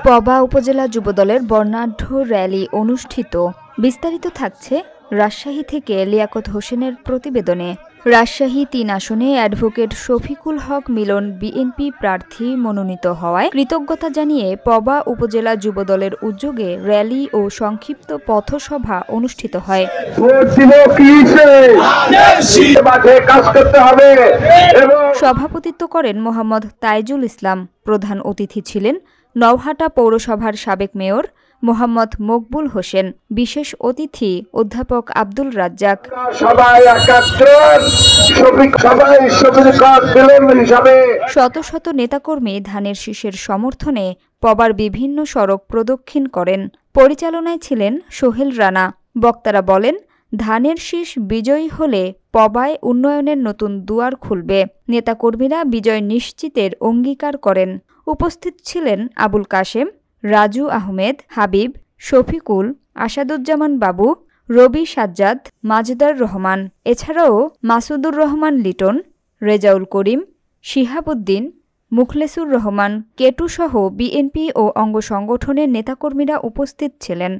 পবা উপজেলা যুবদলের বর্ণাঢ্য র্যালি অনুষ্ঠিত। বিস্তারিত থাকছে রাজশাহী থেকে লিয়াকত হোসেনের প্রতিবেদনে। রাজশাহী ৩ আসনে অ্যাডভোকেট শফিকুল হক মিলন বিএনপি প্রার্থী মনোনীত হওয়ায় কৃতজ্ঞতা জানিয়ে পবা উপজেলা যুবদলের উদ্যোগে র্যালি ও সংক্ষিপ্ত পথসভা অনুষ্ঠিত হয়। সভাপতিত্ব করেন মোহাম্মদ তাইজুল ইসলাম। প্রধান অতিথি ছিলেন নওহাটা পৌরসভার সাবেক মেয়র মোহাম্মদ মকবুল হোসেন। বিশেষ অতিথি অধ্যাপক আব্দুল রাজ্জাক। শত শত নেতাকর্মী ধানের শীষের সমর্থনে পবার বিভিন্ন সড়ক প্রদক্ষিণ করেন। পরিচালনায় ছিলেন সোহেল রানা। বক্তারা বলেন, ধানের শীষ বিজয়ী হলে পবায় উন্নয়নের নতুন দুয়ার খুলবে। নেতাকর্মীরা বিজয় নিশ্চিতের অঙ্গীকার করেন। উপস্থিত ছিলেন আবুল কাশেম, রাজু আহমেদ, হাবিব, শফিকুল, আসাদুজ্জামান বাবু, রবি সাজ্জাদ, মাজদার রহমান, এছাড়াও মাসুদুর রহমান লিটন, রেজাউল করিম, শিহাবুদ্দিন, মুখলেসুর রহমান, কেটুসহ বিএনপি ও অঙ্গ সংগঠনের নেতাকর্মীরা উপস্থিত ছিলেন।